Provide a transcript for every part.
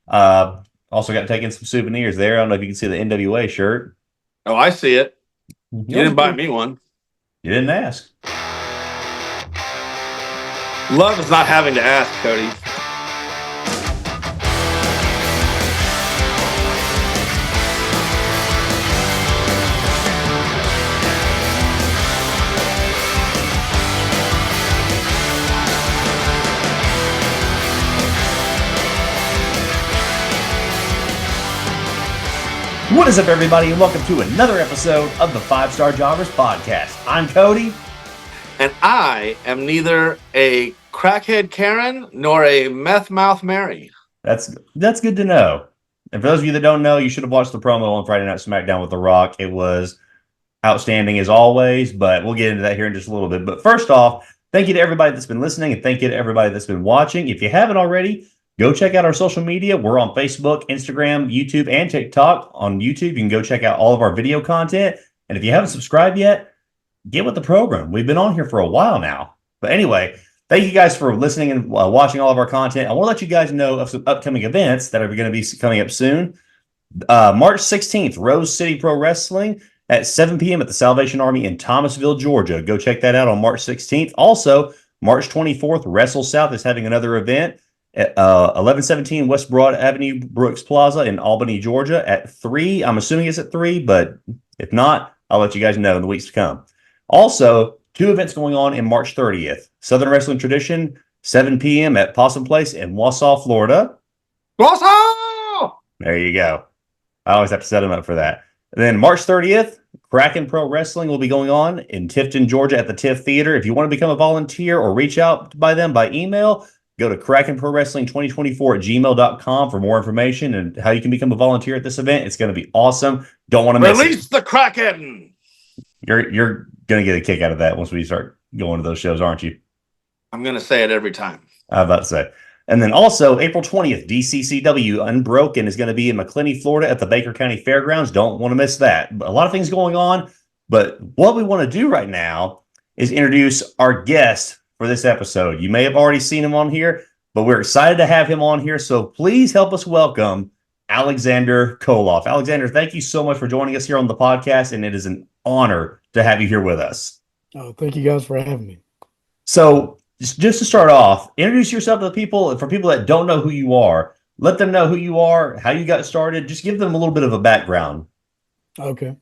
Also got to take in some souvenirs there. I don't know if you can see the NWA shirt. Oh, I see it. You You didn't buy me one. didn't ask. Love is not having to ask, Cody. What is up, everybody, and welcome to another episode of the 5-Star Jobbers Podcast. I'm Cody. And I am neither a crackhead Karen nor a meth mouth Mary. That's good to know. And for those of you that don't know, you should have watched the promo on Friday Night SmackDown with The Rock. It was outstanding as always, but we'll get into that here in just a little bit. But first off, thank you to everybody that's been listening, and thank you to everybody that's been watching. If you haven't already, go check out our social media. We're on Facebook, Instagram, YouTube, and TikTok. On YouTube, you can go check out all of our video content. And if you haven't subscribed yet, get with the program. We've been on here for a while now. But anyway, thank you guys for listening and watching all of our content. I want to let you guys know of some upcoming events that are going to be coming up soon. March 16th, Rose City Pro Wrestling at 7 p.m. at the Salvation Army in Thomasville, Georgia. Go check that out on March 16th. Also, March 24th, Wrestle South is having another event at 1117 West Broad Avenue, Brooks Plaza in Albany, Georgia at 3. I'm assuming it's at 3, but if not, I'll let you guys know in the weeks to come. Also, 2 events going on in March 30th. Southern Wrestling Tradition, 7 p.m. at Possum Place in Wausau, Florida. Wausau! There you go. I always have to set them up for that. And then March 30th, Kraken Pro Wrestling will be going on in Tifton, Georgia at the TIFF Theater. If you want to become a volunteer or reach out by them by email, go to krakenprowrestling2024@gmail.com for more information and how you can become a volunteer at this event. It's going to be awesome. Don't want to miss it. Release the Kraken! You're going to get a kick out of that once we start going to those shows, aren't you? I'm going to say it every time. I was about to say. And then also, April 20th, DCCW Unbroken is going to be in McClenny, Florida at the Baker County Fairgrounds. Don't want to miss that. A lot of things going on, but what we want to do right now is introduce our guest for this episode. You may have already seen him on here, but we're excited to have him on here, so please help us welcome Aleksander Koloff. Aleksander, thank you so much for joining us here on the podcast, and it is an honor to have you here with us. Oh, thank you guys for having me. So, just to start off, introduce yourself to the people. For people that don't know who you are, let them know who you are, how you got started. Just give them a little bit of a background. Okay.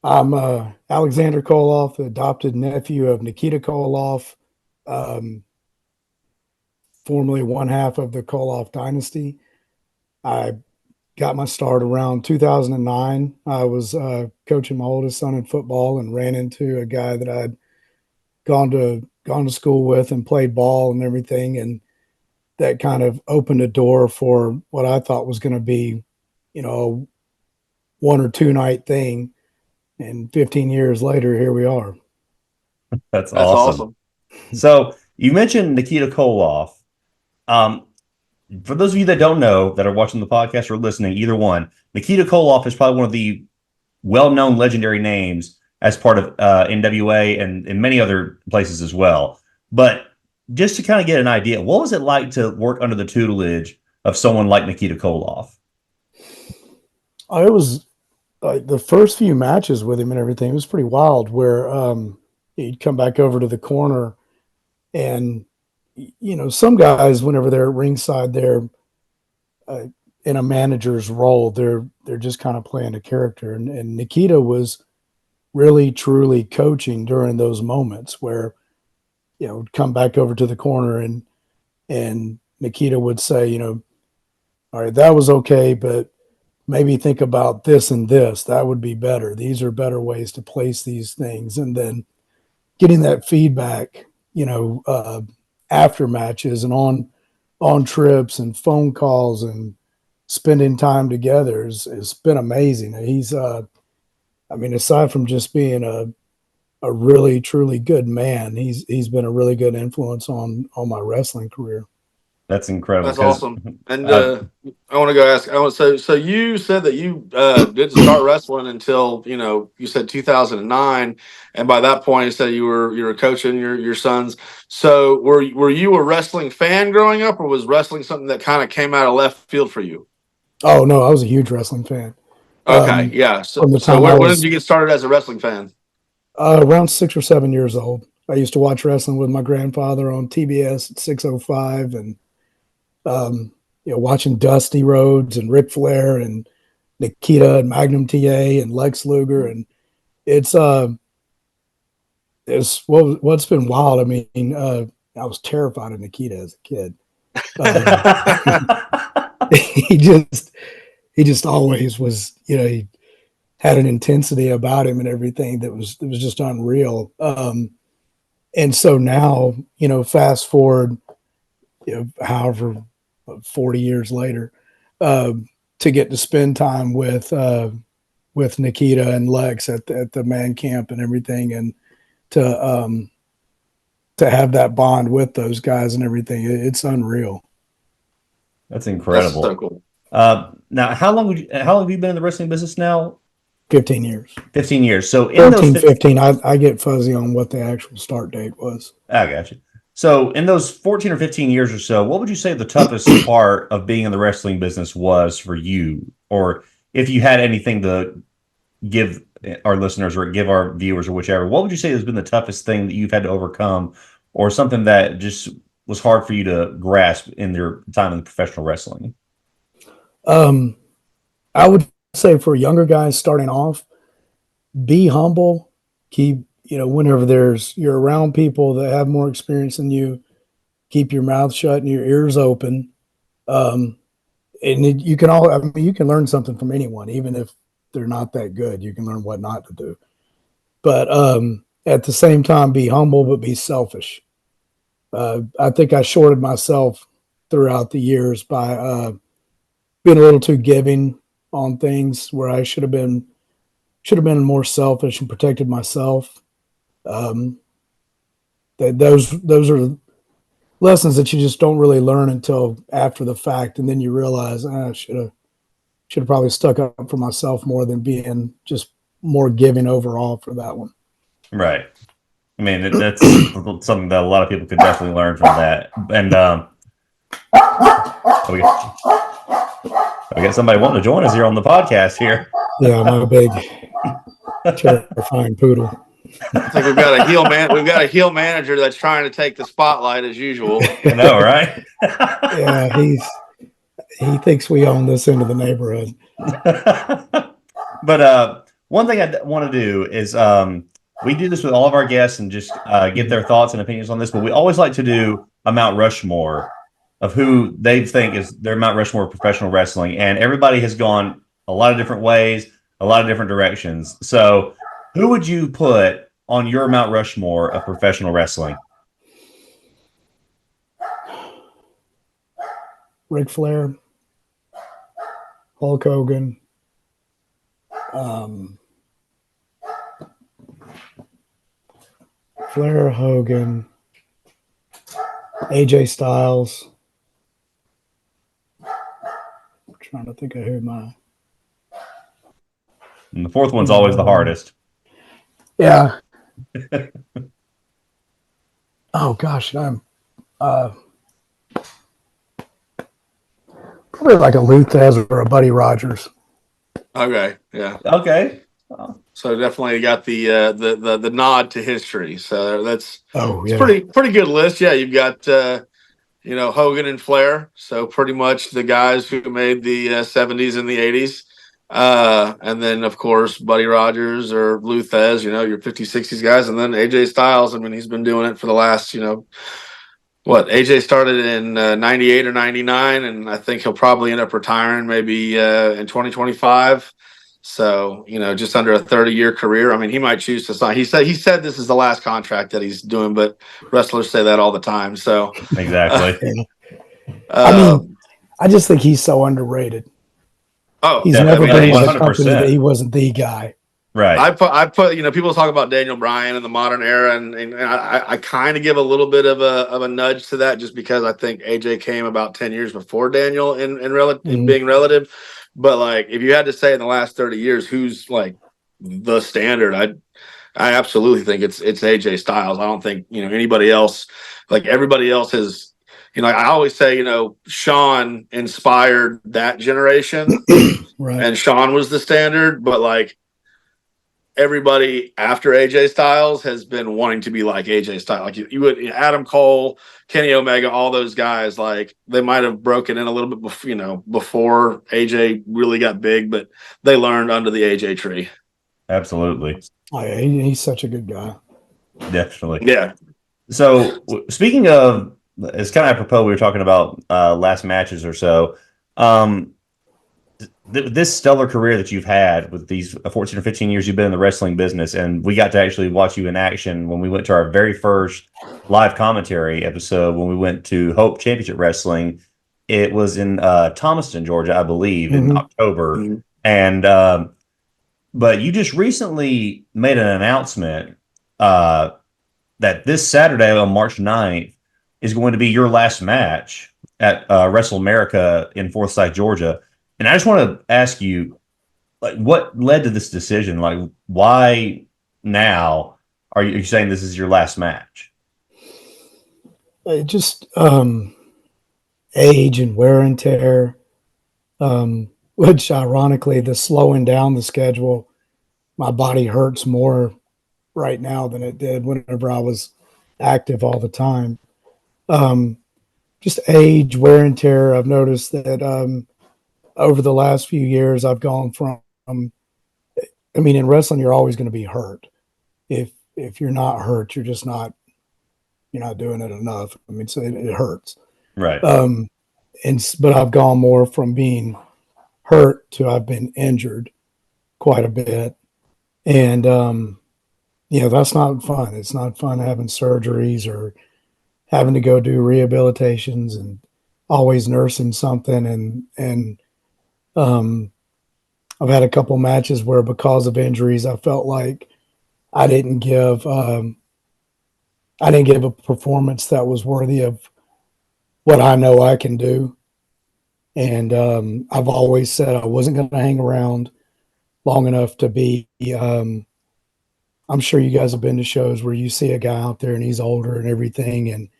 I'm Aleksander Koloff, the adopted nephew of Nikita Koloff, formerly one half of the Koloff Dynasty. I got my start around 2009. I was coaching my oldest son in football and ran into a guy that I'd gone to school with and played ball and everything, and that kind of opened a door for what I thought was going to be, a 1 or 2 night thing. And 15 years later, here we are. That's awesome. So you mentioned Nikita Koloff. For those of you that don't know, that are watching the podcast or listening, either one, Nikita Koloff is probably one of the well-known legendary names as part of NWA and in many other places as well. But just to kind of get an idea, what was it like to work under the tutelage of someone like Nikita Koloff? It was like the first few matches with him and everything. It was pretty wild where he'd come back over to the corner and, some guys, whenever they're at ringside, they're in a manager's role. They're just kind of playing a character. And Nikita was really, truly coaching during those moments where, come back over to the corner and Nikita would say, all right, that was okay, but maybe think about this and this. That would be better. These are better ways to place these things. And then getting that feedback, after matches and on trips and phone calls and spending time together has been amazing. He's, aside from just being a really, truly good man, he's been a really good influence on my wrestling career. That's incredible. That's 'Cause, awesome. And I want to go ask. So you said that you didn't start wrestling until you said 2009, and by that point you said you were coaching your sons. So were you a wrestling fan growing up, or was wrestling something that kind of came out of left field for you? Oh no, I was a huge wrestling fan. Okay, yeah. So From the so time I when did was you get started as a wrestling fan? around 6 or 7 years old, I used to watch wrestling with my grandfather on TBS at 6:05, and watching Dusty Rhodes and Ric Flair and Nikita and Magnum TA and Lex Luger, and it's what's been wild. I mean, I was terrified of Nikita as a kid. Um, he just always was, he had an intensity about him and everything that was just unreal. And so now, fast forward, however, 40 years later, to get to spend time with Nikita and Lex at the man camp and everything, and to have that bond with those guys and everything, it's unreal. That's That's incredible. so cool. Now, how long have you been in the wrestling business now? 15 years. 15 years. So in 14, those 15, I get fuzzy on what the actual start date was. I got you. So in those 14 or 15 years or so, what would you say the toughest part of being in the wrestling business was for you? Or if you had anything to give our listeners or give our viewers or whichever, what would you say has been the toughest thing that you've had to overcome, or something that just was hard for you to grasp in your time in professional wrestling? I would say for younger guys starting off, be humble. Keep, whenever you're around people that have more experience than you, keep your mouth shut and your ears open. You can learn something from anyone, even if they're not that good. You can learn what not to do. But at the same time, be humble, but be selfish. I think I shorted myself throughout the years by being a little too giving on things where I should have been more selfish and protected myself. Those are lessons that you just don't really learn until after the fact, and then you realize I should have probably stuck up for myself more than being just more giving overall for that one. Right. I mean, that's something that a lot of people could definitely learn from that. And we got somebody wanting to join us here on the podcast here. Yeah, my big terrifying poodle. I think we've got a heel man. We've got a heel manager that's trying to take the spotlight as usual. I know, right? Yeah, he thinks we own this end of the neighborhood. But one thing I want to do is we do this with all of our guests and just get their thoughts and opinions on this. But we always like to do a Mount Rushmore of who they think is their Mount Rushmore of professional wrestling, and everybody has gone a lot of different ways, a lot of different directions. So, who would you put on your Mount Rushmore of professional wrestling? Ric Flair, Hulk Hogan, Flair, Hogan, AJ Styles. I'm trying to think of who my. And the fourth one's always the hardest. Yeah. Oh gosh, I'm probably like a Luthez or a Buddy Rogers. Okay, yeah. Okay. So definitely got the nod to history. So that's yeah. pretty good list. Yeah, you've got Hogan and Flair. So pretty much the guys who made the 70s and the 80s. And then of course Buddy Rogers or Luthez, your 50s, 60s guys, and then AJ Styles. I mean, he's been doing it for the last, AJ started in 98 or 99, and I think he'll probably end up retiring maybe in 2025. So, just under a 30-year career. I mean, he might choose to sign. He said this is the last contract that he's doing, but wrestlers say that all the time. So exactly. I mean, I just think he's so underrated. Oh, he's never been in a company that he wasn't the guy. Right. I put people talk about Daniel Bryan in the modern era, and I kind of give a little bit of a nudge to that just because I think AJ came about 10 years before Daniel in being relative. But like, if you had to say in the last 30 years who's like the standard, I absolutely think it's AJ Styles. I don't think anybody else. Like, everybody else has. I always say, Shawn inspired that generation, Right. and Shawn was the standard. But like, everybody after AJ Styles has been wanting to be like AJ Styles. Like, you would Adam Cole, Kenny Omega, all those guys. Like, they might have broken in a little bit before AJ really got big, but they learned under the AJ tree. Absolutely. Oh, yeah, he's such a good guy. Definitely. Yeah. So speaking of, it's kind of apropos, we were talking about last matches or so. This stellar career that you've had with these 14 or 15 years you've been in the wrestling business, and we got to actually watch you in action when we went to our very first live commentary episode when we went to Hope Championship Wrestling. It was in Thomaston, Georgia, I believe, in October. Mm-hmm. And but you just recently made an announcement that this Saturday on March 9th is going to be your last match at Wrestle America in Forsyth, Georgia. And I just want to ask you, like, what led to this decision? Like, why now are you saying this is your last match? Just age and wear and tear, which ironically, the slowing down the schedule, my body hurts more right now than it did whenever I was active all the time. Just age, wear and tear. I've noticed that over the last few years, I've gone from, in wrestling, you're always going to be hurt. If you're not hurt, you're not doing it enough. So it hurts. Right. But I've gone more from being hurt to I've been injured quite a bit. And, that's not fun. It's not fun having surgeries or having to go do rehabilitations and always nursing something. And I've had a couple matches where because of injuries, I felt like I didn't give a performance that was worthy of what I know I can do. And I've always said I wasn't going to hang around long enough to be. I'm sure you guys have been to shows where you see a guy out there and he's older and everything, and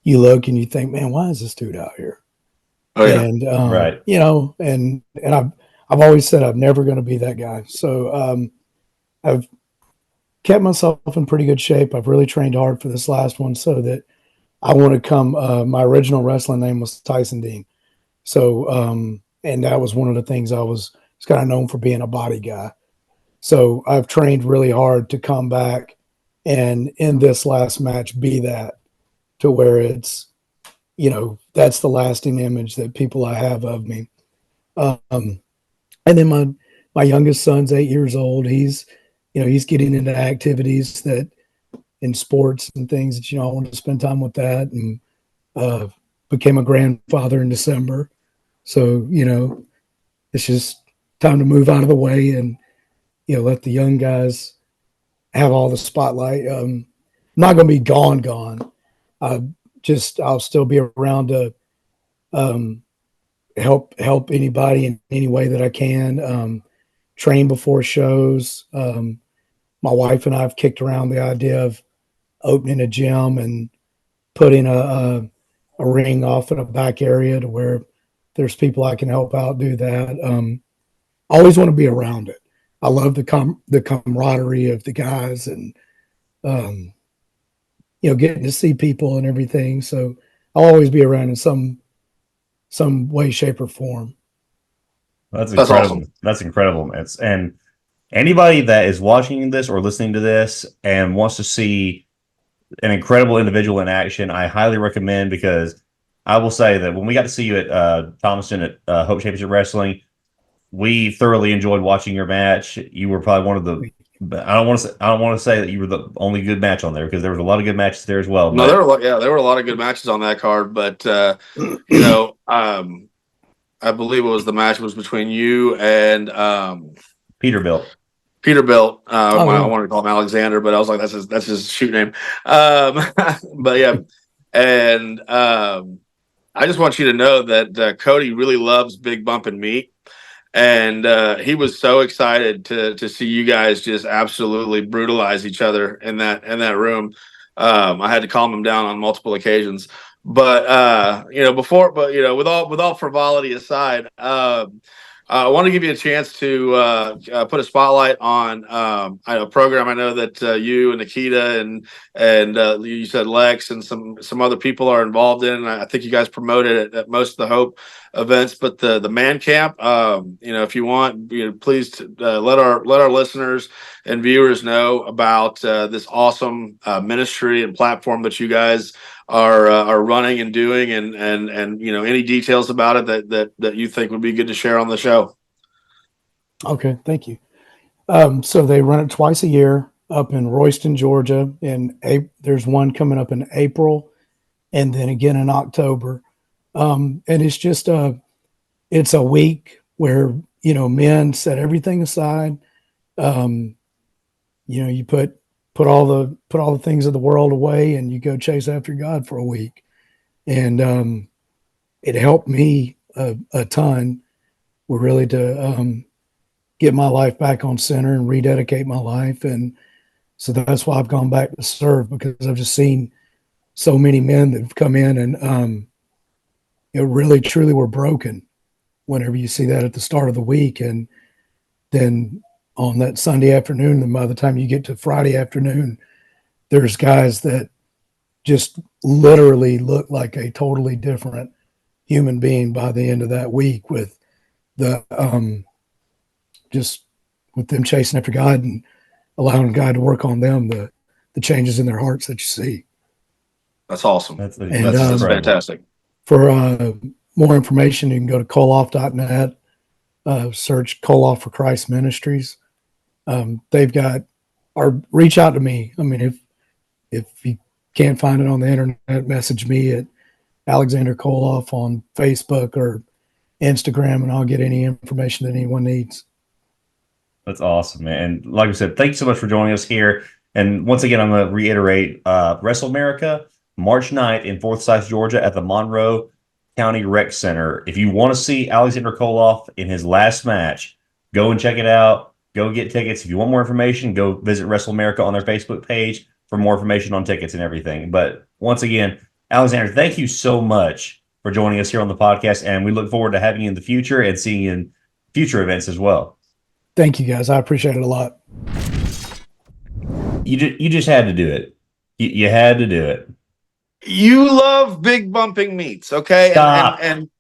you look and you think, man, why is this dude out here? Oh, yeah. And Right. and I've always said I'm never going to be that guy. So I've kept myself in pretty good shape. I've really trained hard for this last one so that I want to come. My original wrestling name was Tyson Dean. So, and that was one of the things I was kind of known for being a body guy. So I've trained really hard to come back and in this last match be that, to where it's, that's the lasting image that people I have of me. And then my youngest son's 8 years old. He's getting into activities that in sports and things that, I want to spend time with that, and became a grandfather in December. So, it's just time to move out of the way and, let the young guys have all the spotlight. I'm not going to be gone. I'll still be around to help anybody in any way that I can. Train before shows. My wife and I have kicked around the idea of opening a gym and putting a ring off in a back area to where there's people I can help out do that. I always want to be around it. I love the camaraderie of the guys and, getting to see people and everything. So I'll always be around in some way, shape, or form. That's incredible. Awesome. That's incredible. And anybody that is watching this or listening to this and wants to see an incredible individual in action, I highly recommend, because I will say that when we got to see you at Thomaston at Hope Championship Wrestling, we thoroughly enjoyed watching your match. You were probably one of the. I don't want to say that you were the only good match on there, because there was a lot of good matches there as well. No, there were a lot of good matches on that card, but I believe it was the match was between you and Peterbilt. Peterbilt. Oh, I yeah. wanted to call him Alexander, but I was like, that's his shoot name. But yeah, and I just want you to know that Cody really loves big bumping meat, and he was so excited to see you guys just absolutely brutalize each other in that room. I had to calm him down on multiple occasions, but with all frivolity aside, I want to give you a chance to put a spotlight on a program. I know that you and Nikita and you said Lex and some other people are involved in. I think you guys promoted it at most of the Hope events, but the man camp, if you want, please let our listeners and viewers know about this awesome ministry and platform that you guys are running and doing, and any details about it that you think would be good to share on the show. Okay, thank you. So they run it twice a year up in Royston, Georgia, and there's one coming up in April, and then again in October. And it's just it's a week where men set everything aside. You put all the things of the world away, and you go chase after God for a week. And it helped me a ton, really, to get my life back on center and rededicate my life. And so that's why I've gone back to serve, because I've just seen so many men that have come in and really truly were broken whenever you see that at the start of the week. And then on that Sunday afternoon, and by the time you get to Friday afternoon, there's guys that just literally look like a totally different human being by the end of that week, with the just with them chasing after God and allowing God to work on them, the changes in their hearts that you see. That's awesome. That's fantastic. For more information, you can go to koloff.net, search Koloff for Christ Ministries. They've got, or reach out to me. I mean, if you can't find it on the internet, message me at Aleksander Koloff on Facebook or Instagram, and I'll get any information that anyone needs. That's awesome, man. And like I said, thanks so much for joining us here. And once again, I'm going to reiterate, Wrestle America, March 9th in Forsyth, Georgia at the Monroe County Rec Center. If you want to see Aleksander Koloff in his last match, go and check it out. Go get tickets. If you want more information, go visit Wrestle America on their Facebook page for more information on tickets and everything. But once again, Aleksander, thank you so much for joining us here on the podcast, and we look forward to having you in the future and seeing you in future events as well. Thank you, guys. I appreciate it a lot. You just had to do it. You had to do it. You love big bumping meats, okay? Stop. And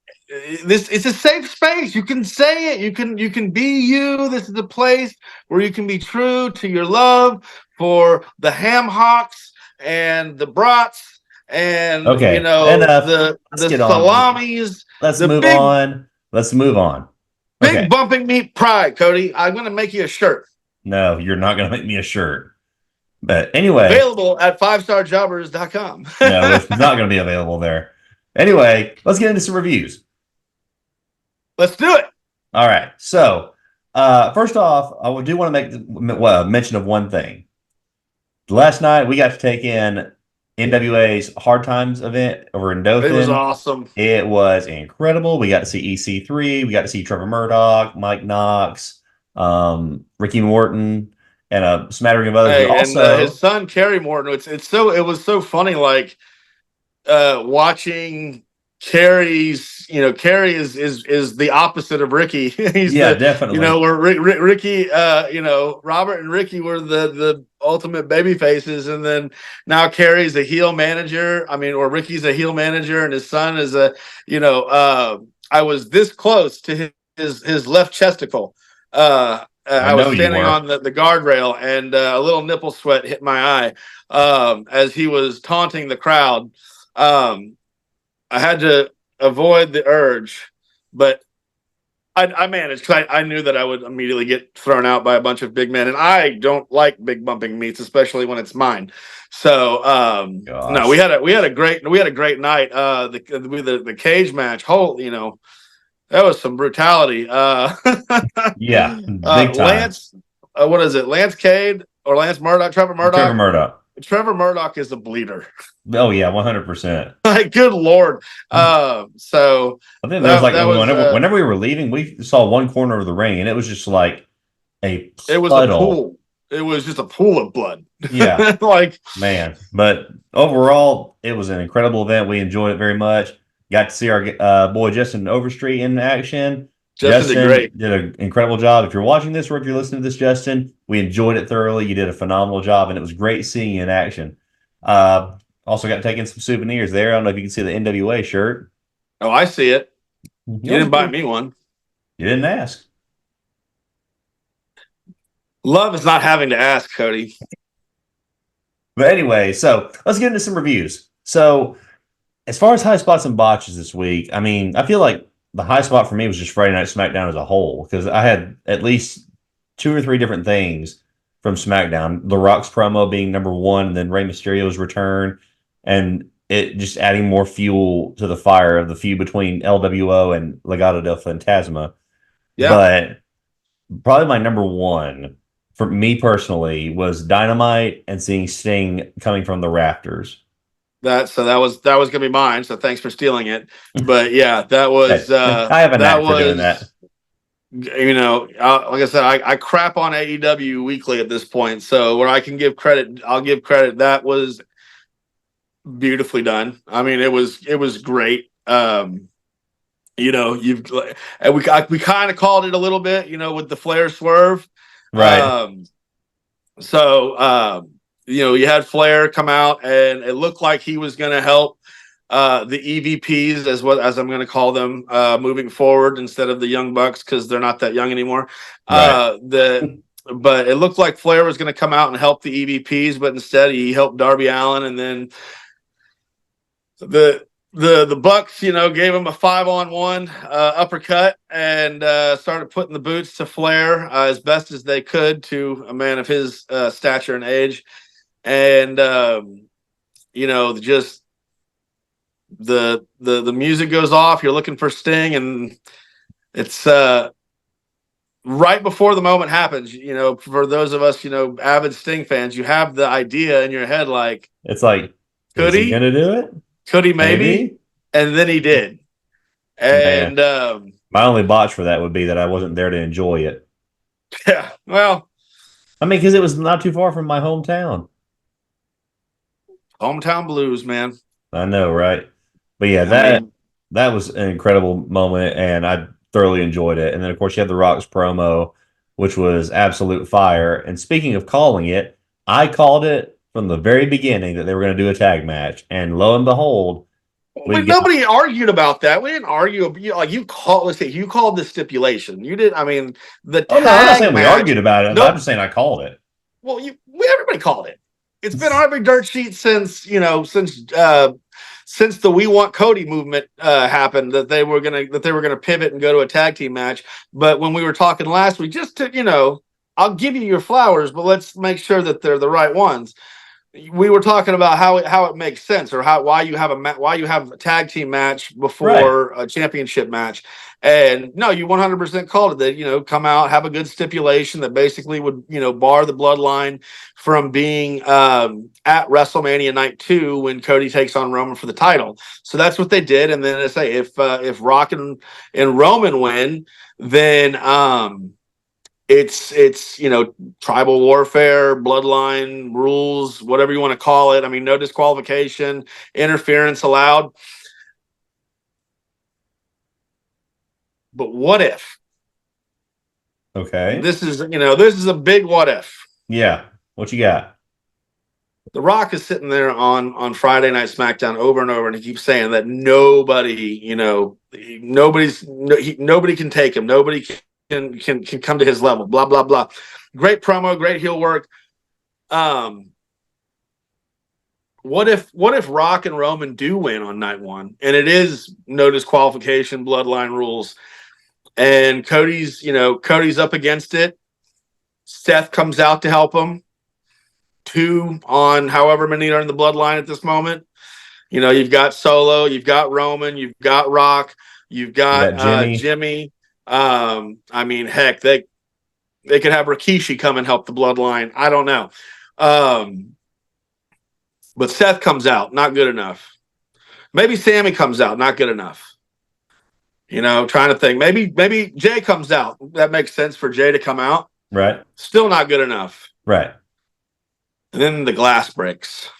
this, it's a safe space. You can say it. You can be you. This is a place where you can be true to your love for the ham hocks and the brats and Okay, enough. the Let's get on. salamis. Let's move on. Let's move on. Big Okay. bumping meat pride, Cody. I'm going to make you a shirt. No, you're not going to make me a shirt. But anyway, Available at 5starjobbers.com. no, it's not going to be available there. Anyway, let's get into some reviews. Let's do it. All right. So, first off, I do want to make mention of one thing. Last night, we got to take in NWA's Hard Times event over in Dothan. It was awesome. It was incredible. We got to see EC3. We got to see Trevor Murdoch, Mike Knox, Ricky Morton, and a smattering of others. Hey, also, and his son Kerry Morton. It was so funny, like watching Kerry's. Kerry is the opposite of Ricky. He's definitely. Where Ricky, Robert and Ricky were the ultimate baby faces, and then now Kerry's a heel manager. Or Ricky's a heel manager, and his son is a. I was this close to his left chesticle. I was standing on the guardrail, and a little nipple sweat hit my eye as he was taunting the crowd. I had to avoid the urge, but I managed, because I knew that I would immediately get thrown out by a bunch of big men, and I don't like big bumping meats, especially when it's mine. So no, we had a great night. The cage match, that was some brutality. yeah, big time. what is it? Lance Cade or Lance Murdoch? Trevor Murdoch. Trevor Murdoch. Trevor Murdoch is a bleeder. Oh yeah, 100%. Like, good Lord. So I think there was like that was whenever we were leaving, we saw one corner of the ring, and it was just like a puddle. it was a pool. It was just a pool of blood. Yeah, like, man. But overall, it was an incredible event. We enjoyed it very much. Got to see our boy Justin Overstreet in action. Justin did great. Did an incredible job. If you're watching this or if you're listening to this, Justin, we enjoyed it thoroughly. You did a phenomenal job, and it was great seeing you in action. Also got to take in some souvenirs there. I don't know if you can see the NWA shirt. Oh, I see it. You didn't buy me one. You didn't ask. Love is not having to ask, Cody. But anyway, so let's get into some reviews. So as far as high spots and botches this week, I mean, I feel like the high spot for me was just Friday Night SmackDown as a whole, because I had at least 2 or 3 different things from SmackDown. The Rock's promo being number 1, and then Rey Mysterio's return, and it just adding more fuel to the fire of the feud between LWO and Legado del Fantasma. Yeah. But probably my number 1 for me personally was Dynamite and seeing Sting coming from the rafters. That was gonna be mine. So thanks for stealing it. But yeah, that was. I have a knack for doing that. You know, like I said, I crap on AEW weekly at this point. So where I can give credit, I'll give credit. That was beautifully done. I mean, it was great. You know, we kind of called it a little bit, you know, with the Flair swerve. Right. You know, you had Flair come out, and it looked like he was going to help the EVPs, as I'm going to call them, moving forward instead of the Young Bucks, because they're not that young anymore. Right. But it looked like Flair was going to come out and help the EVPs, but instead he helped Darby Allin, and then the Bucks, you know, gave him a 5-on-1 uppercut and started putting the boots to Flair as best as they could to a man of his stature and age. And you know, just the music goes off. You're looking for Sting, and it's right before the moment happens. You know, for those of us, you know, avid Sting fans, you have the idea in your head, like, it's like, could he gonna do it? Could he maybe? And then he did. And my only botch for that would be that I wasn't there to enjoy it. Yeah, well, I mean, because it was not too far from my hometown. Hometown blues, man. I know, right? But yeah, that was an incredible moment, and I thoroughly enjoyed it. And then, of course, you had the Rock's promo, which was absolute fire. And speaking of calling it, I called it from the very beginning that they were going to do a tag match, and lo and behold, nobody argued about that. We didn't argue. Like, you called the stipulation. You did. I mean, the tag I'm not saying match, we argued about it. I'm just saying I called it. Well, everybody called it. It's been on every dirt sheet since the We Want Cody movement happened, that they were gonna pivot and go to a tag team match. But when we were talking last week, just to, you know, I'll give you your flowers, but let's make sure that they're the right ones. We were talking about how it makes sense, or why you have a tag team match before a championship match. And no, you 100% called it that, you know, come out, have a good stipulation that basically would, you know, bar the bloodline from being at WrestleMania Night 2 when Cody takes on Roman for the title. So that's what they did. And then I say, if Rock and Roman win, then it's you know, tribal warfare, bloodline rules, whatever you want to call it. I mean, no disqualification, interference allowed. But what if? Okay. This is a big what if. Yeah. What you got? The Rock is sitting there on Friday Night SmackDown over and over, and he keeps saying that nobody can take him. Nobody can come to his level. Blah blah blah. Great promo, great heel work. What if Rock and Roman do win on night 1, and it is no disqualification, bloodline rules, and Cody's up against it. Seth comes out to help him. 2 on however many are in the bloodline at this moment. You know, you've got Solo, you've got Roman, you've got Rock, you've got Jimmy. I mean, heck, They could have Rikishi come and help the bloodline. I don't know. But Seth comes out, not good enough. Maybe Sammy comes out, not good enough. Trying to think. Maybe Jay comes out. That makes sense for Jay to come out. Right. Still not good enough. Right. And then the glass breaks.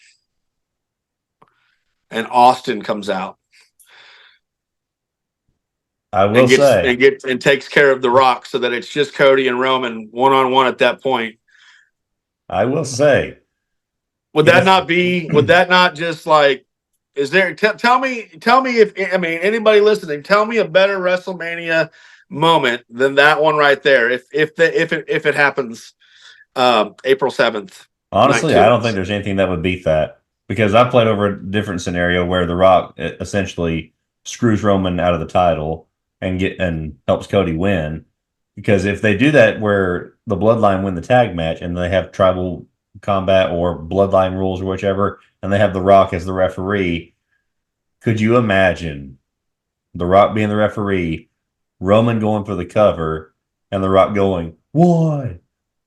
And Austin comes out. I will say. And takes care of The Rock so that it's just Cody and Roman one-on-one at that point. I will say. Would that not just like, is there, tell me if, anybody listening, tell me a better WrestleMania moment than that one right there. If it happens, April 7th. Honestly, I don't think there's anything that would beat that, because I played over a different scenario where The Rock essentially screws Roman out of the title and helps Cody win. Because if they do that where the Bloodline win the tag match and they have tribal combat or Bloodline rules or whichever, and they have The Rock as the referee, could you imagine The Rock being the referee, Roman going for the cover, and The Rock going 1,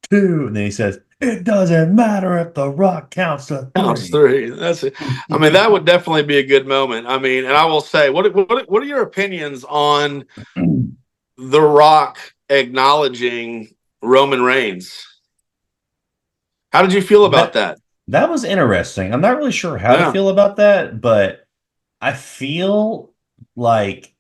2, and then he says, "It doesn't matter if The Rock counts to 3." Counts 3. That's it. That would definitely be a good moment. And I will say, what are your opinions on The Rock acknowledging Roman Reigns? How did you feel about that? That was interesting. I'm not really sure how to feel about that, but I feel like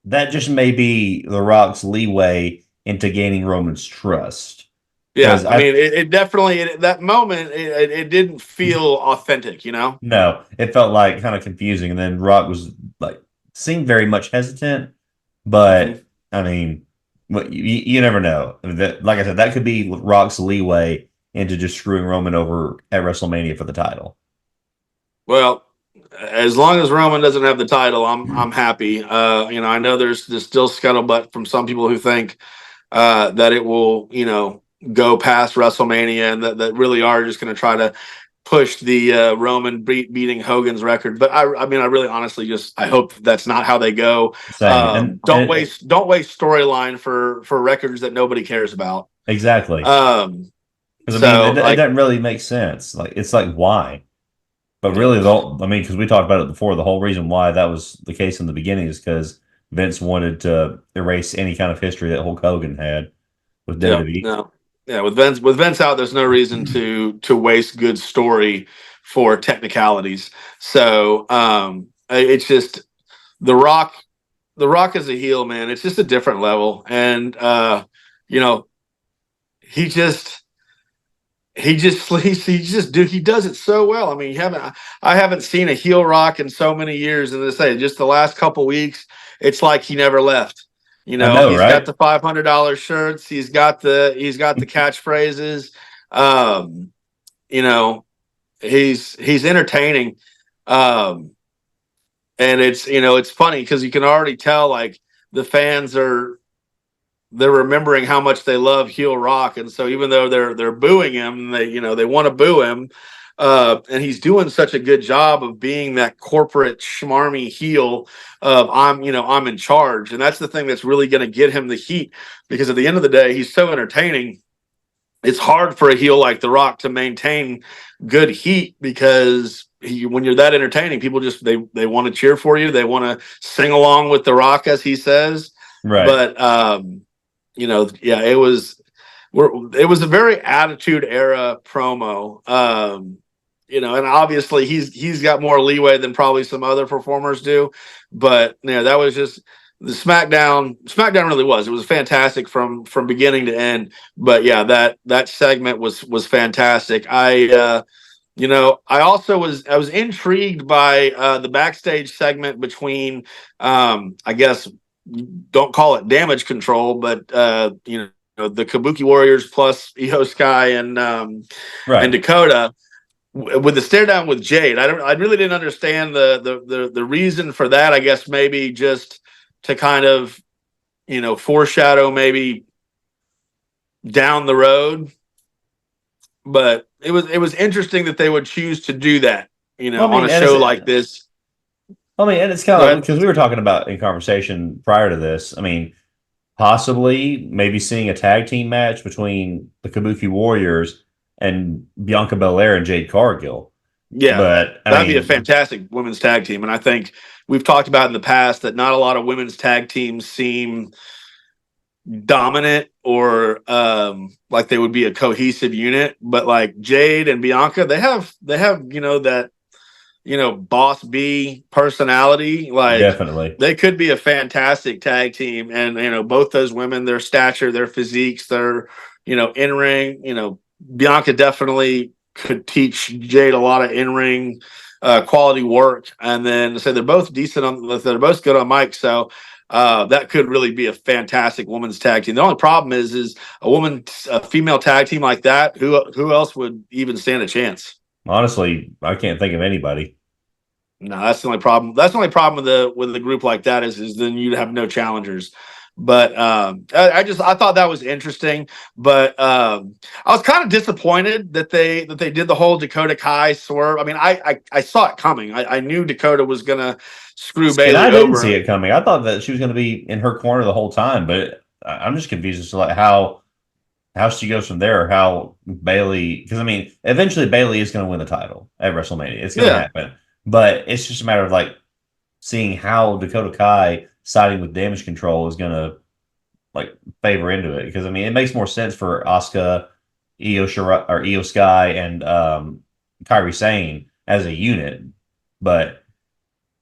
that just may be The Rock's leeway into gaining Roman's trust. Yeah, it definitely, that moment, it didn't feel authentic, No, it felt like kind of confusing. And then Rock was seemed very much hesitant, but you never know. Like I said, that could be Rock's leeway into just screwing Roman over at WrestleMania for the title. Well, as long as Roman doesn't have the title, I'm happy. I know there's still scuttlebutt from some people who think that it will, go past WrestleMania and that really are just going to try to push the Roman beating Hogan's record. But I really honestly I hope that's not how they go. Don't waste storyline for records that nobody cares about. Exactly. Because it doesn't really make sense. It's like, why? But really, because we talked about it before, the whole reason why that was the case in the beginning is because Vince wanted to erase any kind of history that Hulk Hogan had with WWE. With Vince out, there's no reason to waste good story for technicalities. So it's just The Rock. The Rock is a heel, man. It's just a different level, and he does it so well. I haven't seen a heel Rock in so many years, and just the last couple weeks, it's like he never left. He's got the $500 shirts. He's got the catchphrases. He's entertaining. And it's funny because you can already tell the fans they're remembering how much they love heel Rock, and so even though they're booing him, they want to boo him, and he's doing such a good job of being that corporate schmarmy heel of I'm in charge, and that's the thing that's really going to get him the heat, because at the end of the day, he's so entertaining. It's hard for a heel like The Rock to maintain good heat, because when you're that entertaining, people just they want to cheer for you, they want to sing along with The Rock as he says. Right. But it was a very attitude era promo. And obviously he's got more leeway than probably some other performers do. But that was just the SmackDown. SmackDown really was. It was fantastic from beginning to end. But yeah, that segment was fantastic. I was intrigued by the backstage segment between I guess, don't call it Damage Control, but the Kabuki Warriors plus Io Sky and Dakota with the stare down with Jade. I really didn't understand the reason for that. I guess maybe just to kind of foreshadow maybe down the road. But it was interesting that they would choose to do that, on a show like this. And it's kind of because we were talking about in conversation prior to this. possibly maybe seeing a tag team match between the Kabuki Warriors and Bianca Belair and Jade Cargill. Yeah, But I that'd be a mean, fantastic women's tag team. And I think we've talked about in the past that not a lot of women's tag teams seem dominant or like they would be a cohesive unit. But like Jade and Bianca, they have that boss B personality. Like definitely. they could be a fantastic tag team. And both those women, their stature, their physiques, their in ring. Bianca definitely could teach Jade a lot of in ring quality work. And then they're both decent they're both good on mic. So that could really be a fantastic women's tag team. The only problem is a female tag team like that. Who else would even stand a chance? Honestly, I can't think of anybody. No, that's the only problem. That's the only problem with a group like that is then you'd have no challengers. But I thought that was interesting. But I was kind of disappointed that they did the whole Dakota Kai swerve. I mean, I saw it coming. I knew Dakota was gonna screw And Bailey I didn't over. see it coming. I thought that she was going to be in her corner the whole time, but I'm just confused as to like how she goes from there. How Bailey, because I mean, eventually Bailey is going to win the title at WrestleMania. It's going to Yeah. happen, but it's just a matter of like seeing how Dakota Kai siding with Damage Control is going to like favor into it. Because I mean, it makes more sense for Asuka, Io Sky, and Kairi Sane as a unit, but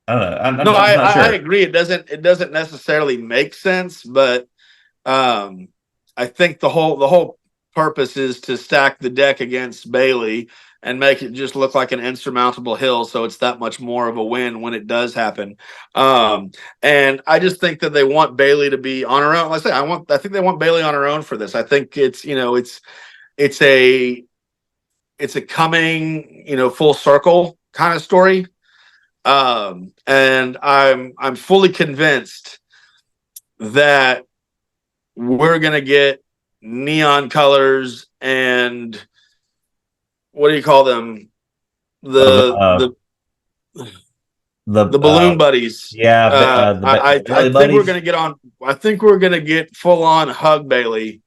I don't know. I'm No, just not I sure. agree. It doesn't necessarily make sense, but I think the whole purpose is to stack the deck against Bailey and make it just look like an insurmountable hill, so it's that much more of a win when it does happen. And I just think that they want Bailey to be on her own. Like I say, I think they want Bailey on her own for this. I think it's a coming full circle kind of story. And I'm fully convinced that we're gonna get neon colors and what do you call them? The Uh, the the the balloon buddies. yeah, I Bailey think we're buddies. gonna get on. I think we're gonna get full on hug Bailey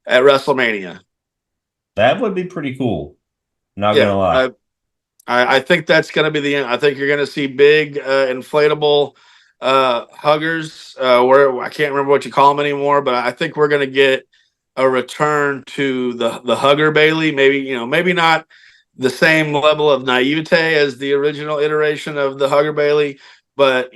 at WrestleMania. That would be pretty cool. Not Yeah, gonna lie. I think that's going to be the end. I think you're going to see big inflatable huggers. Where I can't remember what you call them anymore, but I think we're going to get a return to the hugger Bailey. Maybe not the same level of naivete as the original iteration of the hugger Bailey, but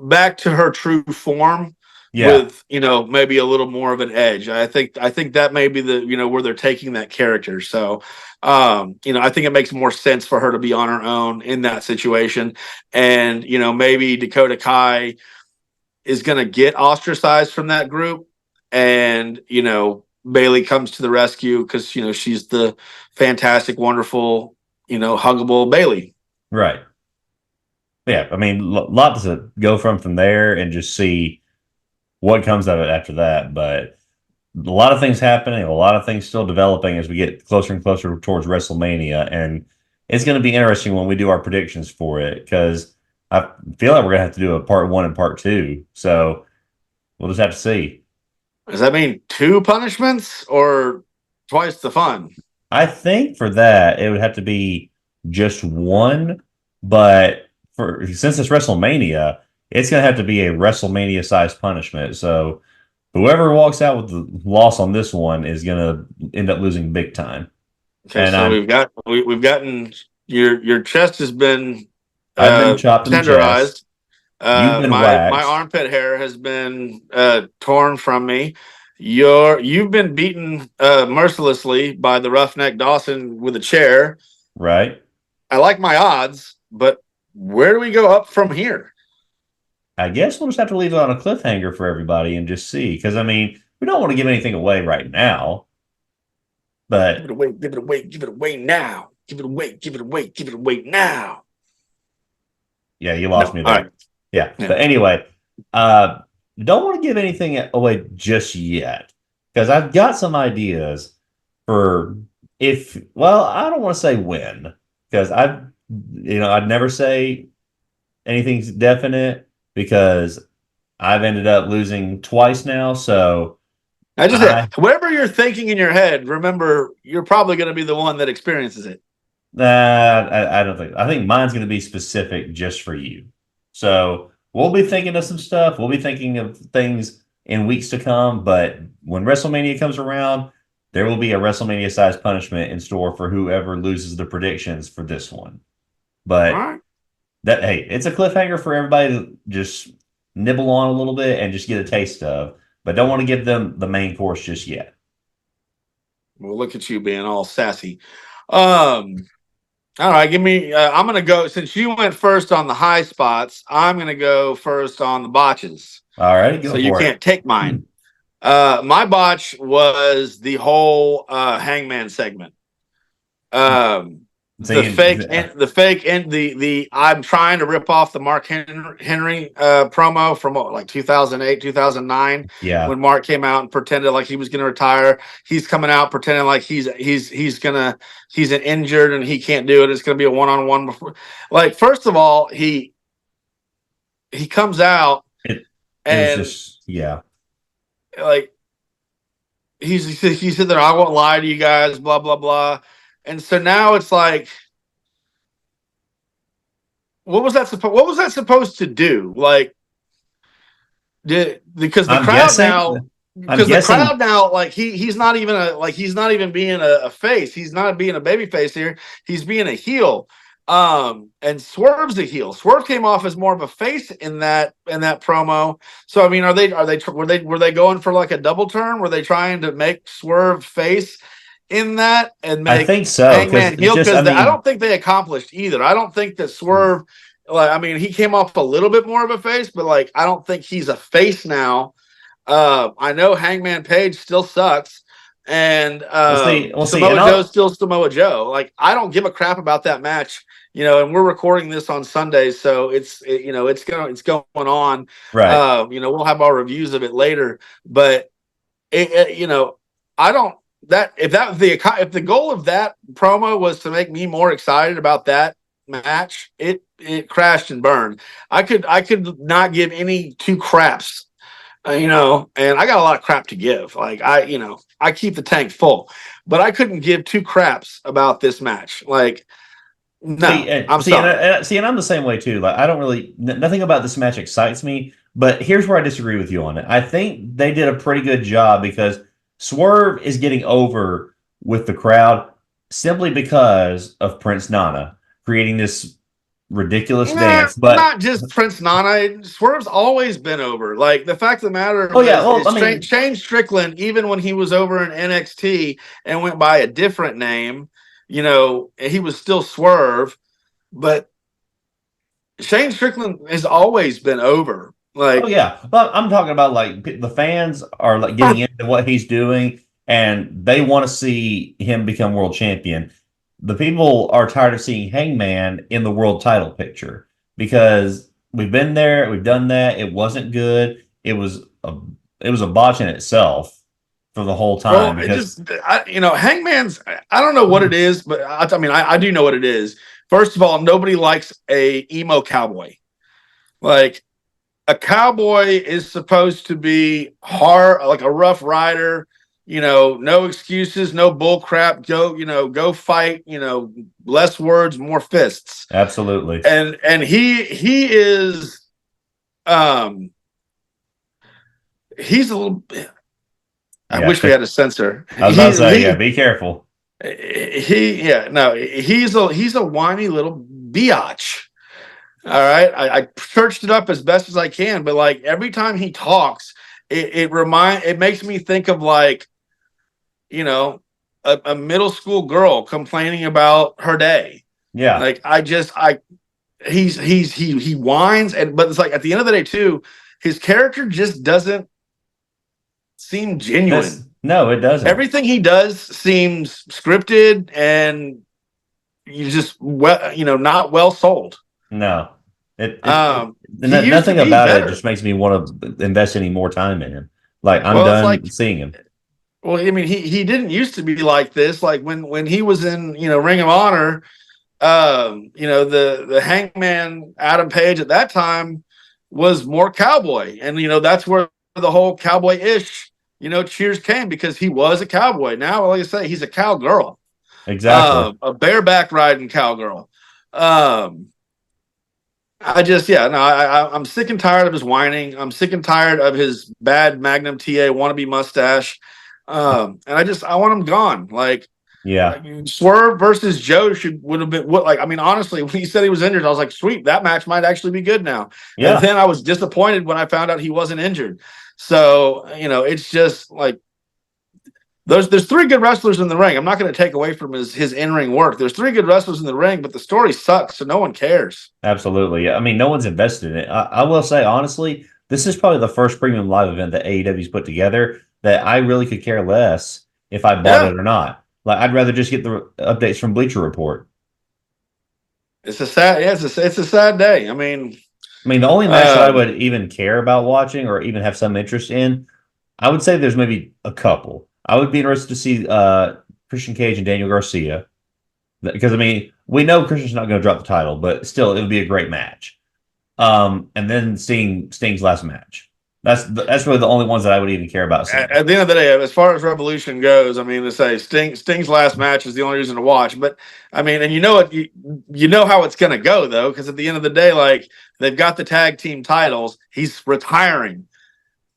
back to her true form Yeah, with maybe a little more of an edge. I think that may be the where they're taking that character. So I think it makes more sense for her to be on her own in that situation. And maybe Dakota Kai is going to get ostracized from that group, and Bailey comes to the rescue because she's the fantastic, wonderful, huggable Bailey. right. Yeah, I mean, lot to go from there and just see what comes of it after that. But a lot of things happening, a lot of things still developing as we get closer and closer towards WrestleMania, and it's going to be interesting when we do our predictions for it because I feel like we're going to have to do a part one and part two. So we'll just have to see. Does that mean 2 punishments or twice the fun? I think for that it would have to be just one, but for since it's WrestleMania, it's going to have to be a WrestleMania sized punishment. So whoever walks out with the loss on this one is going to end up losing big time. Okay, And so we've gotten your chest has been I've been chopped in the chest. tenderized. You've been My waxed. armpit hair has been torn from me. You've been beaten mercilessly by the roughneck Dawson with a chair. Right? I like my odds, but where do we go up from here? I guess we'll just have to leave it on a cliffhanger for everybody and just see. Because, I mean, we don't want to give anything away right now. Give But it away, give it away, give it away now. Give it away, give it away, give it away now. yeah, you lost me there. All right. Yeah. Yeah. But anyway, don't want to give anything away just yet. Because I've got some ideas for I don't want to say when. Because I'd never say anything's definite because I've ended up losing twice now, so whatever you're thinking in your head, remember you're probably going to be the one that experiences it. I don't think. I think mine's going to be specific just for you. So we'll be thinking of some stuff. We'll be thinking of things in weeks to come. But when WrestleMania comes around, there will be a WrestleMania-sized punishment in store for whoever loses the predictions for this one. But All right. hey, it's a cliffhanger for everybody to just nibble on a little bit and just get a taste of. But don't want to give them the main course just yet. Well, look at you being all sassy. All right, give me. I'm going to go, since you went first on the high spots, I'm going to go first on the botches. All right, so you can't take mine. My botch was the whole Hangman segment. The fake and the I'm trying to rip off the Mark Henry promo from like 2008, 2009. Yeah. When Mark came out and pretended like he was going to retire. He's coming out pretending like he's injured and he can't do it. It's going to be a one-on-one before. Like, first of all, he comes out and was just, yeah. Like he said that I won't lie to you guys, blah blah blah. And so now it's like, what was that supposed to do? Like, because the crowd now, like he's not even being a face. He's not being a baby face here. He's being a heel. And Swerve's a heel. Swerve came off as more of a face in that promo. So I mean, were they going for like a double turn? Were they trying to make Swerve face in that and make I think so, Hangman heel? Because I don't think they accomplished either. I don't think that Swerve, like, I mean, he came off a little bit more of a face, but like, I don't think he's a face now. I know Hangman Page still sucks, and Samoa Joe's still Samoa Joe. Like, I don't give a crap about that match, and we're recording this on Sunday, so it's going on. Right. We'll have our reviews of it later, but I don't. If the goal of that promo was to make me more excited about that match, it crashed and burned. I could not give any two craps, and I got a lot of crap to give. Like, I keep the tank full, but I couldn't give two craps about this match. Like, no, I'm sorry. And I'm the same way too. Like, I don't really, nothing about this match excites me, but here's where I disagree with you on it. I think they did a pretty good job because Swerve is getting over with the crowd simply because of Prince Nana creating this ridiculous dance. But not just Prince Nana. Swerve's always been over. Like, the fact of the matter is Shane Strickland, even when he was over in NXT and went by a different name, he was still Swerve. But Shane Strickland has always been over. Like, oh yeah, but I'm talking about like the fans are like getting into what he's doing, and they want to see him become world champion. The people are tired of seeing Hangman in the world title picture because we've been there, we've done that. It wasn't good. It was a botch in itself for the whole time. Well, Hangman's, I don't know what it is, but I mean, I do know what it is. First of all, nobody likes a emo cowboy. Like, a cowboy is supposed to be hard, like a rough rider, no excuses, no bull crap. Go fight, less words, more fists. Absolutely. And he is, he's a little bit, I wish we had a censor. I was about to say, be careful. He's a whiny little biatch. All right, I searched it up as best as I can, but like every time he talks, it makes me think of like, a middle school girl complaining about her day. Yeah, like he whines, but it's like at the end of the day too, his character just doesn't seem genuine. No, it doesn't. Everything he does seems scripted, and you just not well sold. No, nothing about it just makes me want to invest any more time in him. Like, I'm done seeing him. Well, I mean, he didn't used to be like this. Like when he was in Ring of Honor, the Hangman Adam Page at that time, was more cowboy. And, that's where the whole cowboy-ish, cheers came, because he was a cowboy. Now, like I say, he's a cowgirl. Exactly. A bareback riding cowgirl. I'm sick and tired of his whining. I'm sick and tired of his bad Magnum TA wannabe mustache. And I want him gone. Like, Yeah. Swerve versus Joe would have been what, like, I mean, honestly, when he said he was injured, I was like, sweet, that match might actually be good now. Yeah. And then I was disappointed when I found out he wasn't injured. So, it's just like, there's three good wrestlers in the ring. I'm not going to take away from his in-ring work. There's three good wrestlers in the ring, but the story sucks, so no one cares. Absolutely. I mean, no one's invested in it. I will say, honestly, this is probably the first premium live event that AEW's put together that I really could care less if I bought it or not. Like, I'd rather just get the updates from Bleacher Report. It's a sad day. I mean, the only match that I would even care about watching or even have some interest in, I would say there's maybe a couple. I would be interested to see Christian Cage and Daniel Garcia, because we know Christian's not going to drop the title, but still, it would be a great match. And then seeing Sting's last match. That's really the only ones that I would even care about seeing. At the end of the day, as far as Revolution goes, to say Sting's last match is the only reason to watch. But and you know how it's going to go, though, because at the end of the day, like, they've got the tag team titles. He's retiring.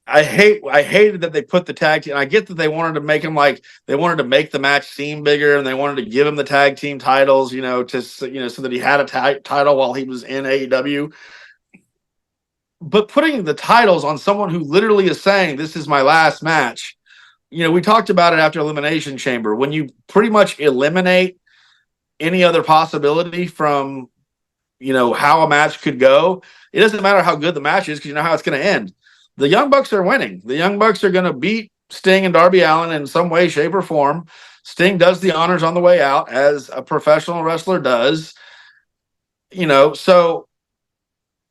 I hated that they put the tag team. I get that they wanted to make him, like, they wanted to make the match seem bigger, and they wanted to give him the tag team titles, so that he had a title while he was in AEW. But putting the titles on someone who literally is saying, this is my last match. We talked about it after Elimination Chamber. When you pretty much eliminate any other possibility from, how a match could go, it doesn't matter how good the match is, because you know how it's going to end. The Young Bucks are winning. The Young Bucks are going to beat Sting and Darby Allin in some way, shape, or form. Sting does the honors on the way out, as a professional wrestler does. So,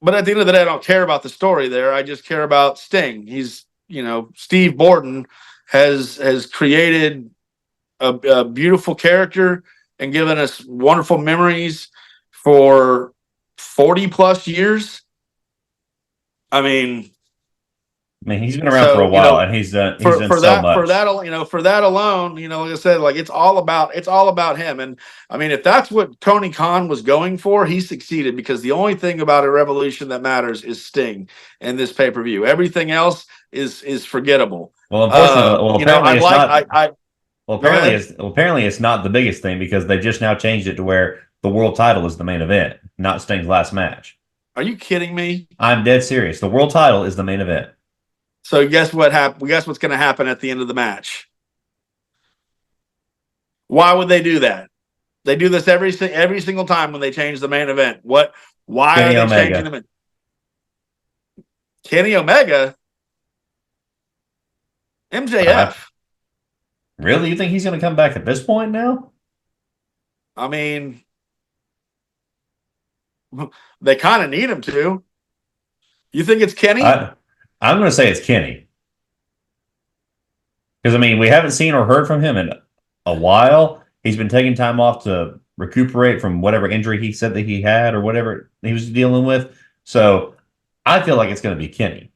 but at the end of the day, I don't care about the story there. I just care about Sting. He's, Steve Borden has created a beautiful character and given us wonderful memories for 40 plus years. He's been around for a while, and he's done so much. For that alone, like I said, like, it's all about him. And if that's what Tony Khan was going for, he succeeded, because the only thing about a Revolution that matters is Sting and this pay-per-view. Everything else is forgettable. Well, unfortunately, apparently it's not the biggest thing, because they just now changed it to where the world title is the main event, not Sting's last match. Are you kidding me? I'm dead serious. The world title is the main event. So guess what happened? Guess what's going to happen at the end of the match? Why would they do that? They do this every single time when they change the main event. What? Why Kenny are they Omega. changing them? Kenny Omega, MJF. Really? You think he's going to come back at this point now? They kind of need him to. You think it's Kenny? I'm going to say it's Kenny. Because, we haven't seen or heard from him in a while. He's been taking time off to recuperate from whatever injury he said that he had or whatever he was dealing with. So I feel like it's going to be Kenny.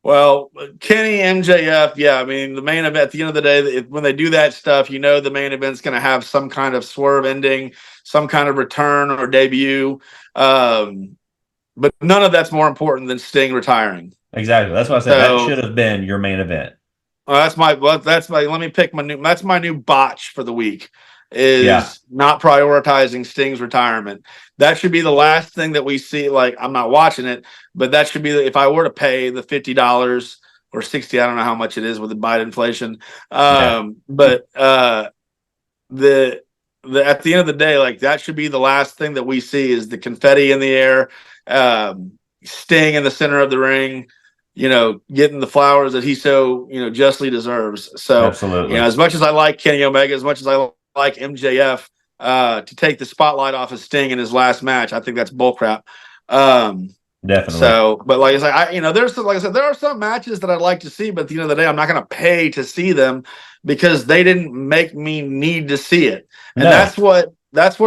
Well, Kenny, MJF, yeah. The main event, at the end of the day, when they do that stuff, the main event's going to have some kind of swerve ending, some kind of return or debut. But none of that's more important than Sting retiring. Exactly. That's why I said that should have been your main event. That's my new botch for the week is not prioritizing Sting's retirement. That should be the last thing that we see. Like, I'm not watching it, but that should be if I were to pay the $50 or $60, I don't know how much it is with the Biden inflation. But at the end of the day, like, that should be the last thing that we see is the confetti in the air, Sting in the center of the ring, getting the flowers that he so, justly deserves. So, absolutely. As much as I like Kenny Omega, as much as I like MJF, to take the spotlight off of Sting in his last match, I think that's bullcrap. Definitely. So, but like I said, there are some matches that I'd like to see, but at the end of the day, I'm not going to pay to see them because they didn't make me need to see it. And that's what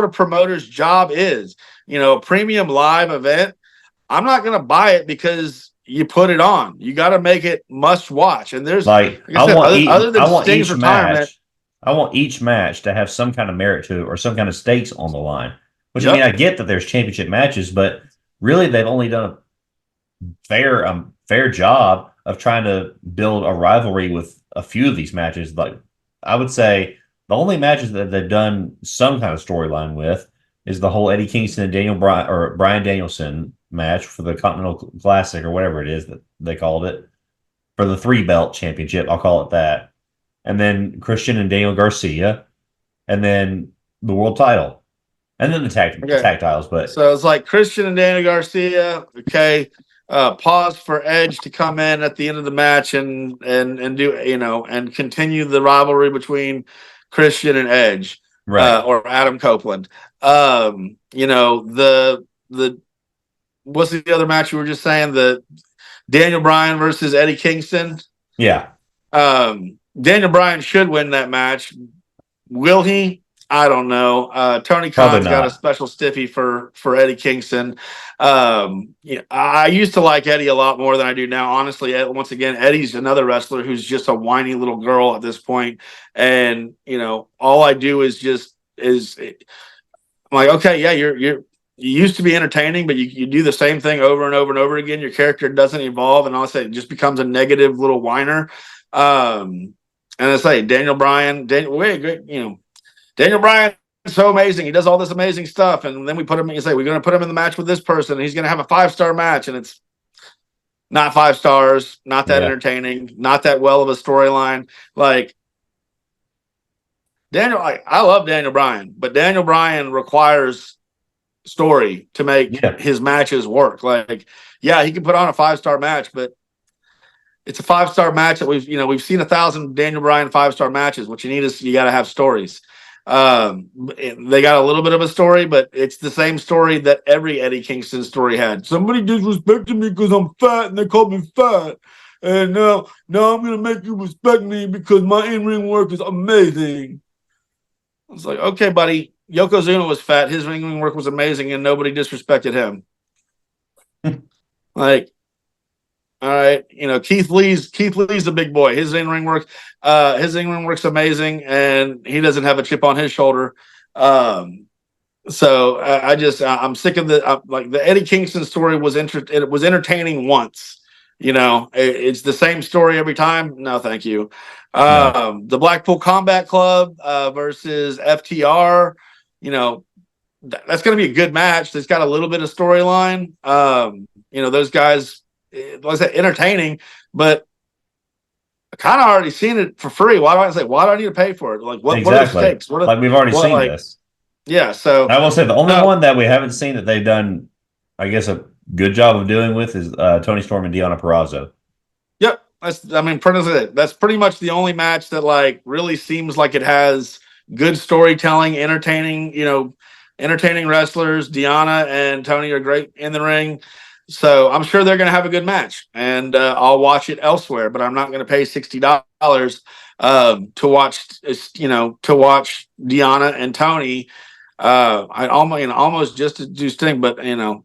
a promoter's job is. A premium live event. I'm not going to buy it because you put it on. You got to make it must watch. And there's Like I said, other than I want Sting's each retirement. match. I want each match to have some kind of merit to it or some kind of stakes on the line. Which I mean, Yep. I get that there's championship matches, but really they've only done a fair job of trying to build a rivalry with a few of these matches. Like I would say the only matches that they've done some kind of storyline with is the whole Eddie Kingston and Daniel Bryan or Bryan Danielson match for the Continental Classic or whatever it is that they called it for the 3-belt championship. I'll call it that. And then Christian and Daniel Garcia, and then the world title, and then the tag titles. But so it's like Christian and Daniel Garcia. Okay. Pause for Edge to come in at the end of the match and do and continue the rivalry between Christian and Edge, right, or Adam Copeland. The what's the other match you were just saying? The Daniel Bryan versus Eddie Kingston. yeah. Daniel Bryan should win that match. Will he? I don't know. Tony Khan's got a special stiffy for Eddie Kingston. I used to like Eddie a lot more than I do now. Honestly, once again, Eddie's another wrestler who's just a whiny little girl at this point. And all I do is I'm like, okay, yeah, you used to be entertaining, but you do the same thing over and over and over again. Your character doesn't evolve, and all I say, it just becomes a negative little whiner. And I say, Daniel Bryan, Daniel Bryan is so amazing. He does all this amazing stuff. And then we put him, we're going to put him in the match with this person. And he's going to have a 5-star match. And it's not 5 stars, not that entertaining, not that well of a storyline. Like I love Daniel Bryan, but Daniel Bryan requires story to make his matches work. Like, yeah, he can put on a 5-star match, but it's a 5-star match that we've seen 1,000 Daniel Bryan 5-star matches. What you need is you got to have stories. They got a little bit of a story, but it's the same story that every Eddie Kingston story had. Somebody disrespected me because I'm fat and they called me fat. And now I'm going to make you respect me because my in-ring work is amazing. It's like, okay, buddy, Yokozuna was fat. His in-ring work was amazing and nobody disrespected him. Like, all right, Keith Lee's the big boy. His in-ring work's amazing, and he doesn't have a chip on his shoulder. So I'm sick of the Eddie Kingston story it was entertaining once. It's the same story every time. No, thank you. The Blackpool Combat Club versus FTR. That's going to be a good match. That's got a little bit of storyline. Those guys. Like I said, entertaining, but I kind of already seen it for free. Why do I need to pay for it? Like, what are the stakes? We've already seen this. Yeah. So I will say the only one that we haven't seen that they've done, I guess, a good job of doing with is Tony Storm and Deonna Purrazzo. Yep. That's pretty much the only match that really seems like it has good storytelling, entertaining wrestlers. Deonna and Tony are great in the ring. So I'm sure they're going to have a good match, and I'll watch it elsewhere. But I'm not going to pay $60 to watch Deonna and Tony. I almost just to do Sting, but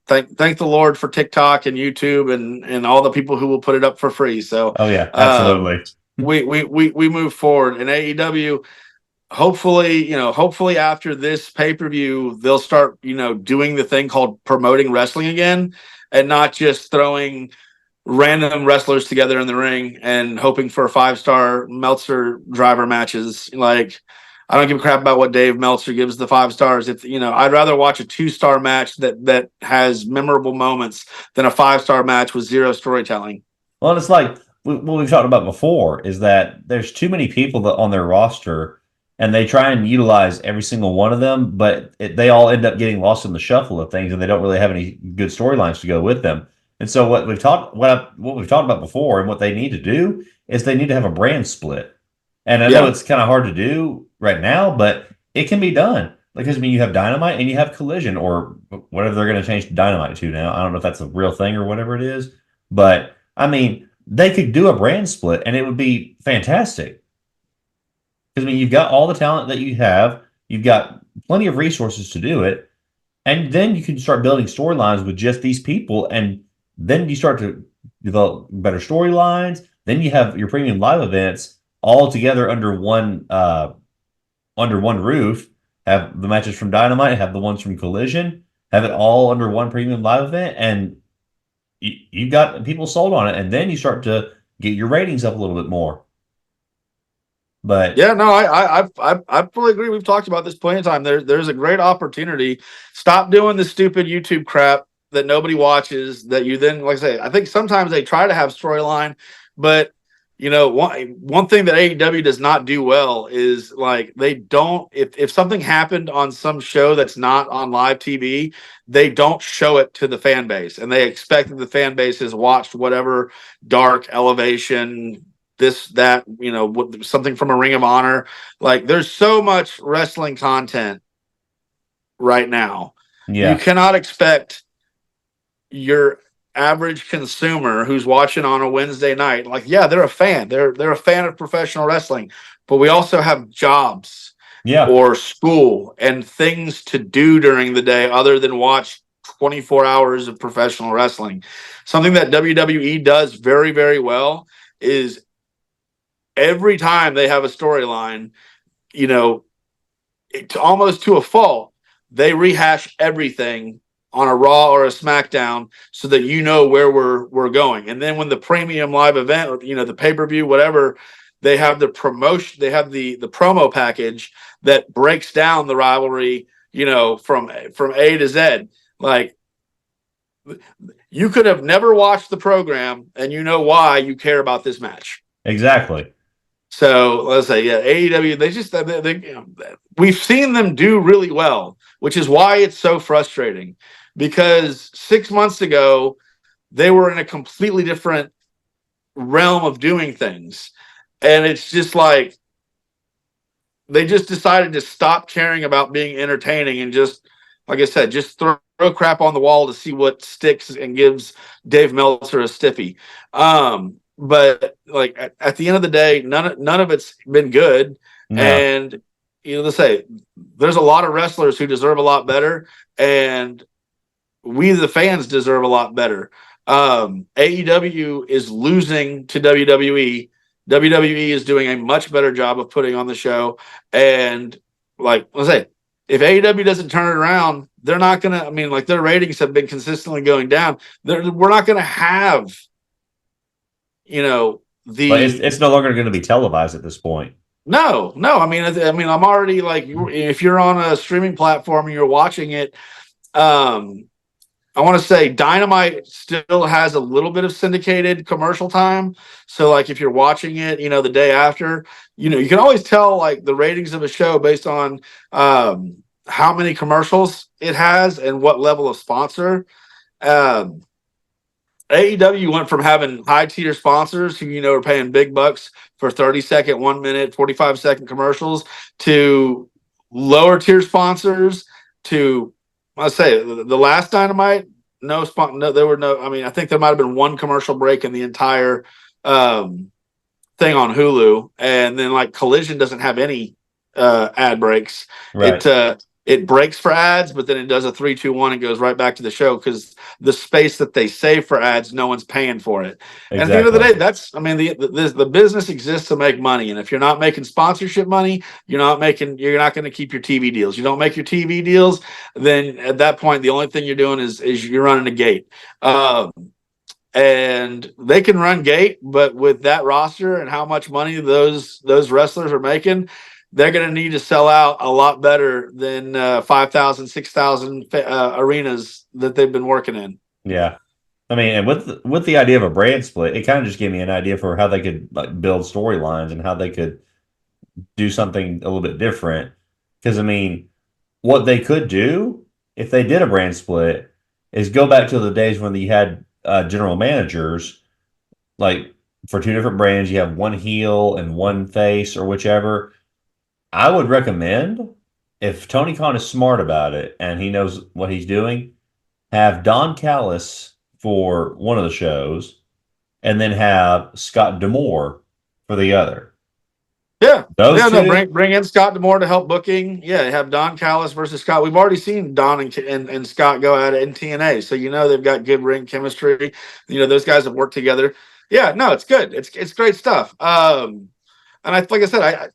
thank the Lord for TikTok and YouTube and all the people who will put it up for free. So absolutely. We move forward in AEW. Hopefully after this pay-per-view, they'll start doing the thing called promoting wrestling again. And not just throwing random wrestlers together in the ring and hoping for 5-star Meltzer driver matches. Like, I don't give a crap about what Dave Meltzer gives the 5 stars. I'd rather watch a 2-star match that has memorable moments than a 5-star match with zero storytelling. Well, it's like what we've talked about before is that there's too many people on their roster, and they try and utilize every single one of them, but they all end up getting lost in the shuffle of things, and they don't really have any good storylines to go with them. And so what we've talked about before, and what they need to do is they need to have a brand split. And I know it's kind of hard to do right now, but it can be done. Because you have Dynamite and you have Collision, or whatever they're going to change Dynamite to now. I don't know if that's a real thing or whatever it is, but they could do a brand split, and it would be fantastic. Because you've got all the talent that you have, you've got plenty of resources to do it, And then you can start building storylines with just these people, and then you start to develop better storylines. Then you have your premium live events all together under one roof. Have the matches from Dynamite, have the ones from Collision, have it all under one premium live event, and you got people sold on it. And then you start to get your ratings up a little bit more. But Yeah, no, I fully agree. We've talked about this plenty of time. There's a great opportunity. Stop doing the stupid YouTube crap that nobody watches. That you then, like I say, I think sometimes they try to have storyline, but one thing that AEW does not do well is like they don't. If something happened on some show that's not on live TV, they don't show it to the fan base, and they expect that the fan base has watched whatever dark elevation this, that, something from a Ring of Honor. Like there's so much wrestling content right now. You yeah, cannot expect your average consumer who's watching on a Wednesday night, like, yeah, they're a fan. They're a fan of professional wrestling, but we also have jobs yeah, or school and things to do during the day other than watch 24 hours of professional wrestling. Something that WWE does very, very well is every time they have a storyline, almost to a fault, they rehash everything on a Raw or a SmackDown so that where we're going. And then when the premium live event or the pay-per-view, whatever, they have the promotion, they have the promo package that breaks down the rivalry, from A to Z. Like you could have never watched the program and why you care about this match. exactly. So let's say, yeah, AEW, we've seen them do really well, which is why it's so frustrating, because 6 months ago, they were in a completely different realm of doing things. And it's just like, they just decided to stop caring about being entertaining and just, like I said, just throw crap on the wall to see what sticks and gives Dave Meltzer a stiffy. But like at the end of the day, none of it's been good. No, And let's say there's a lot of wrestlers who deserve a lot better, and we the fans deserve a lot better. AEW is losing to WWE. WWE is doing a much better job of putting on the show. And like let's say, if AEW doesn't turn it around, they're not gonna. I mean, like their ratings have been consistently going down. We're not gonna have but it's no longer going to be televised at this point. no. I'm already like, if you're on a streaming platform and you're watching it, I want to say Dynamite still has a little bit of syndicated commercial time. So like if you're watching it, the day after, you can always tell like the ratings of a show based on how many commercials it has and what level of sponsor. AEW went from having high tier sponsors who, are paying big bucks for 30-second, 1 minute, 45-second commercials to lower tier sponsors to, let's say, the last Dynamite, there were no, I think there might have been one commercial break in the entire thing on Hulu. And then like Collision doesn't have any ad breaks. Right. It breaks for ads, but then it does a 3, 2, 1 and goes right back to the show because the space that they save for ads, no one's paying for it. Exactly. And at the end of the day, the business exists to make money. And if you're not making sponsorship money, you're not going to keep your TV deals. You don't make your TV deals, then at that point, the only thing you're doing is you're running a gate. And they can run gate, but with that roster and how much money those wrestlers are making, they're going to need to sell out a lot better than 5,000, 6,000 arenas that they've been working in. Yeah. And with the idea of a brand split, it kind of just gave me an idea for how they could like build storylines and how they could do something a little bit different. Because what they could do if they did a brand split is go back to the days when you had general managers, like for two different brands, you have one heel and one face or whichever. I would recommend, if Tony Khan is smart about it and he knows what he's doing, have Don Callis for one of the shows and then have Scott D'Amore for the other. Yeah. Those Yeah, two. no, bring in Scott Demore to help booking. Yeah, have Don Callis versus Scott. We've already seen Don and Scott go at it in TNA, so they've got good ring chemistry. Those guys have worked together. Yeah, no, it's good. It's great stuff. And like I said,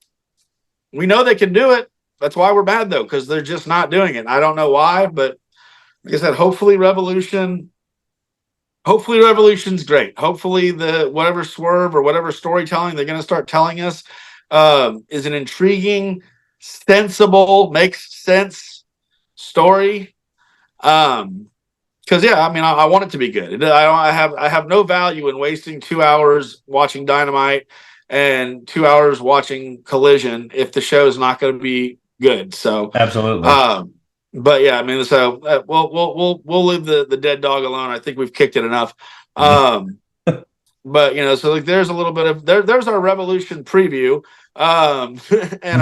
we know they can do it. That's why we're bad though, because they're just not doing it. I don't know why, but like I said, hopefully Revolution's great. Hopefully the whatever swerve or whatever storytelling they're going to start telling us is an intriguing, sensible, makes sense story. Because I want it to be good. I have no value in wasting 2 hours watching Dynamite and 2 hours watching Collision if the show is not going to be good. So Absolutely. but yeah, we'll leave the dead dog alone. I think we've kicked it enough. But so like there's a little bit of there's our Revolution preview. And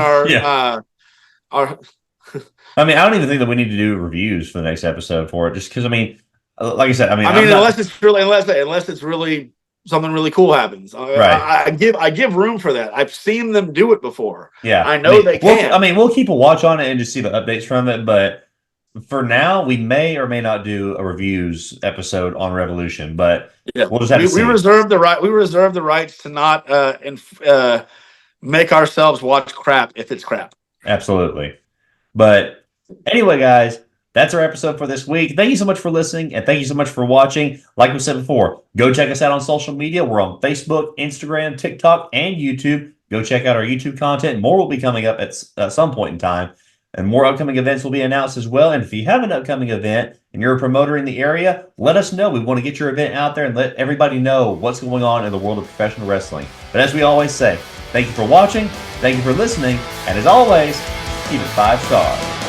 our I don't even think that we need to do reviews for the next episode for it, just because like I said, unless it's really something really cool happens. Right. I give room for that. I've seen them do it before. Yeah. I know they can. We'll keep a watch on it and just see the updates from it, but for now, we may or may not do a reviews episode on Revolution, but we'll just have to see. We reserve the rights to not make ourselves watch crap if it's crap. Absolutely. But anyway, guys, that's our episode for this week. Thank you so much for listening, and thank you so much for watching. Like we said before, go check us out on social media. We're on Facebook, Instagram, TikTok, and YouTube. Go check out our YouTube content. More will be coming up at some point in time, and more upcoming events will be announced as well. And if you have an upcoming event and you're a promoter in the area, let us know. We want to get your event out there and let everybody know what's going on in the world of professional wrestling. But as we always say, thank you for watching, thank you for listening, and as always, keep it 5 stars.